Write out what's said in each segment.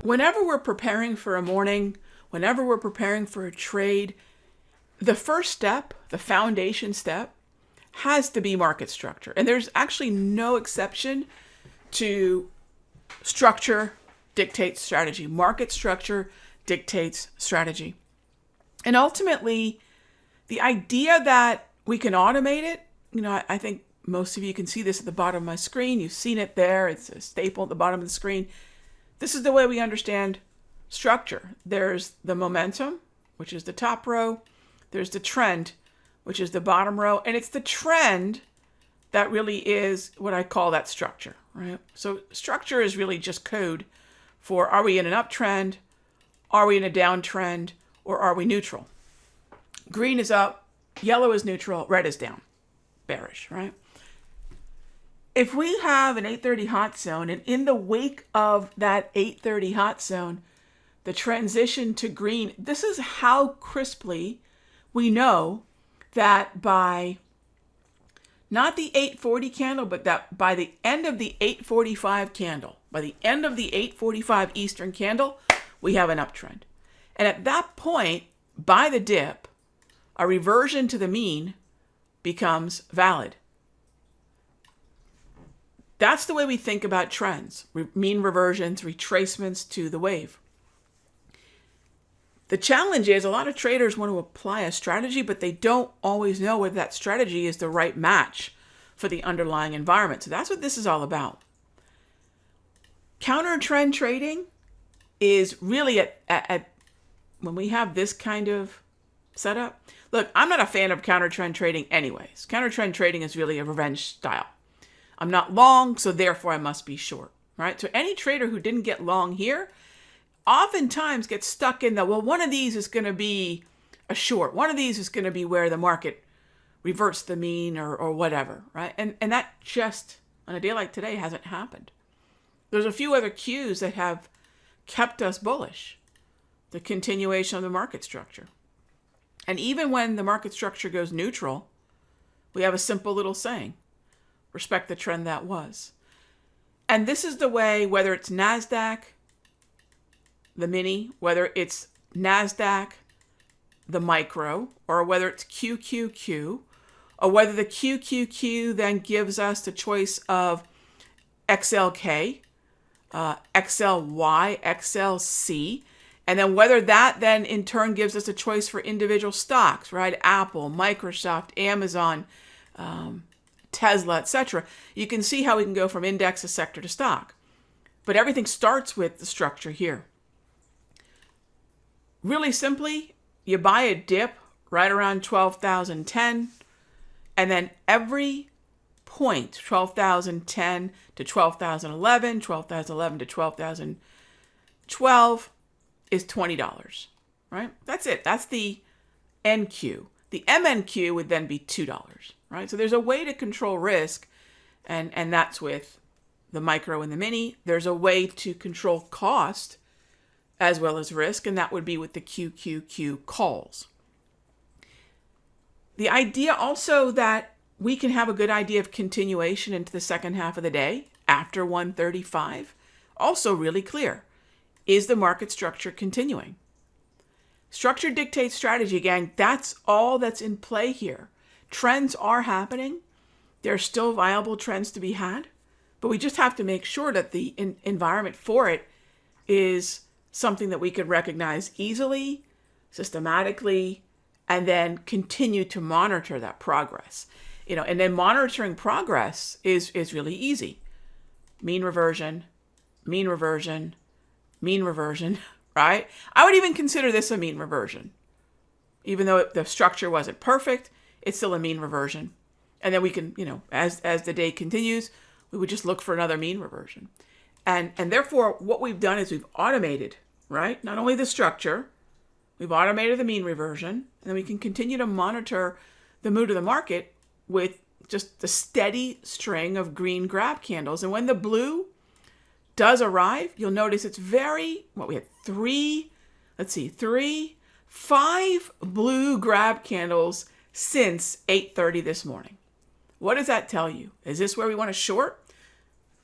Whenever we're preparing for a morning, whenever we're preparing for a trade, the first step, the foundation step, has to be market structure. And there's actually no exception to structure dictates strategy. Market structure dictates strategy. And ultimately, the idea that we can automate it, I think most of you can see this at the bottom of my screen. You've seen it there. It's a staple at the bottom of the screen. This is the way we understand structure. There's the momentum, which is the top row. There's the trend, which is the bottom row. And it's the trend that really is what I call that structure, right? So structure is really just code for, are we in an uptrend? Are we in a downtrend? Or are we neutral? Green is up, yellow is neutral, red is down, bearish, right? If we have an 830 hot zone, and in the wake of that 830 hot zone, the transition to green, this is how crisply we know that by not the 840 candle, but that by the end of the 845 candle, by the end of the 845 Eastern candle, we have an uptrend. And at that point, by the dip, a reversion to the mean becomes valid. That's the way we think about trends, mean reversions, retracements to the wave. The challenge is a lot of traders want to apply a strategy, but they don't always know whether that strategy is the right match for the underlying environment. So that's what this is all about. Counter trend trading is really at when we have this kind of setup. Look, I'm not a fan of counter trend trading anyways. Counter trend trading is really a revenge style. I'm not long, so therefore I must be short, right? So any trader who didn't get long here oftentimes gets stuck in the, well, one of these is going to be a short. One of these is going to be where the market reverts the mean or whatever, right? And that just, on a day like today, hasn't happened. There's a few other cues that have kept us bullish. The continuation of the market structure. And even when the market structure goes neutral, we have a simple little saying, respect the trend that was. And this is the way, whether it's NASDAQ, the mini, whether it's NASDAQ, the micro, or whether it's QQQ, or whether the QQQ then gives us the choice of XLK, XLY, XLC, and then whether that then in turn gives us a choice for individual stocks, right? Apple, Microsoft, Amazon, Tesla, etc. You can see how we can go from index to sector to stock. But everything starts with the structure here. Really simply, you buy a dip right around 12,010, and then every point, 12,010 to 12,011, 12,011 to 12,012, is $20, right? That's it. That's the NQ. The MNQ would then be $2, right? So there's a way to control risk, and that's with the micro and the mini. There's a way to control cost as well as risk, and that would be with the QQQ calls. The idea also that we can have a good idea of continuation into the second half of the day after 135, also really clear. Is the market structure continuing? Structure dictates strategy. Again, that's all that's in play here. Trends are happening. There are still viable trends to be had, but we just have to make sure that the environment for it is something that we can recognize easily, systematically, and then continue to monitor that progress. And then monitoring progress is really easy. Mean reversion, mean reversion, mean reversion, right? I would even consider this a mean reversion. Even though the structure wasn't perfect, it's still a mean reversion. And then we can, as the day continues, we would just look for another mean reversion. And therefore, what we've done is we've automated, right? Not only the structure, we've automated the mean reversion, and then we can continue to monitor the mood of the market with just the steady string of green grab candles. And when the blue does arrive, you'll notice it's we had 5 blue grab candles since 8:30 this morning. What does that tell you? Is this where we want to short?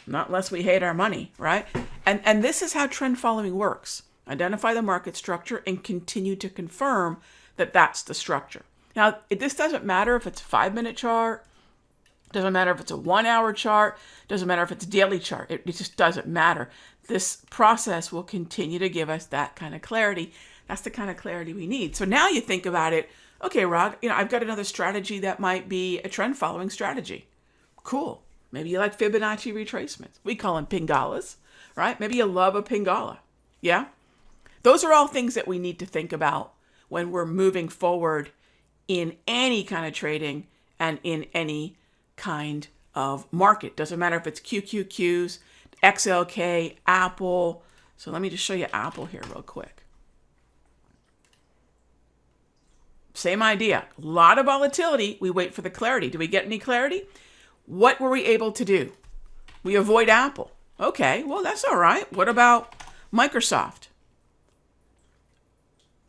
Not unless we hate our money, right? And this is how trend following works. Identify the market structure and continue to confirm that that's the structure. Now, this doesn't matter if it's a 5-minute chart, doesn't matter if it's a 1-hour chart, doesn't matter if it's a daily chart. It just doesn't matter. This process will continue to give us that kind of clarity. That's the kind of clarity we need. So now you think about it, okay, Rog, I've got another strategy that might be a trend following strategy. Cool. Maybe you like Fibonacci retracements. We call them pingalas, right? Maybe you love a pingala. Yeah? Those are all things that we need to think about when we're moving forward in any kind of trading and in any kind of market. Doesn't matter if it's QQQs, XLK, Apple. So let me just show you Apple here real quick. Same idea. A lot of volatility. We wait for the clarity. Do we get any clarity? What were we able to do? We avoid Apple. Okay, well, that's all right. What about Microsoft?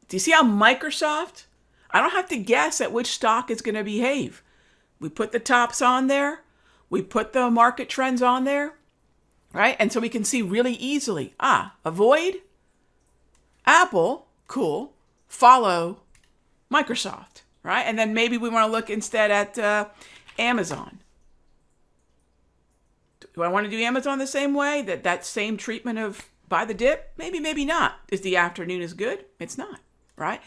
Do you see how Microsoft? I don't have to guess at which stock is going to behave. We put the tops on there. We put the market trends on there, right? And so we can see really easily, avoid Apple, cool, follow Microsoft, right? And then maybe we want to look instead at Amazon. Do I want to do Amazon the same way? That same treatment of buy the dip? Maybe, maybe not. Is the afternoon as good? It's not, right?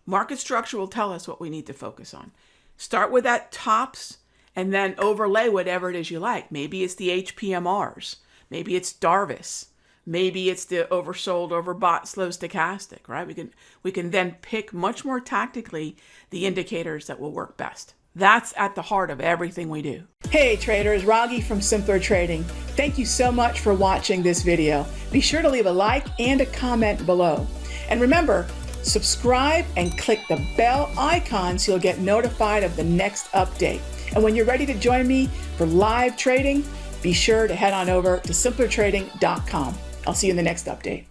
Market structure will tell us what we need to focus on. Start with that tops and then overlay whatever it is you like. Maybe it's the HPMRs. Maybe it's Darvis. Maybe it's the oversold, overbought, slow stochastic, right? We can then pick much more tactically the indicators that will work best. That's at the heart of everything we do. Hey traders, Raghee from Simpler Trading. Thank you so much for watching this video. Be sure to leave a like and a comment below. And remember, subscribe and click the bell icon so you'll get notified of the next update. And when you're ready to join me for live trading, be sure to head on over to simplertrading.com. I'll see you in the next update.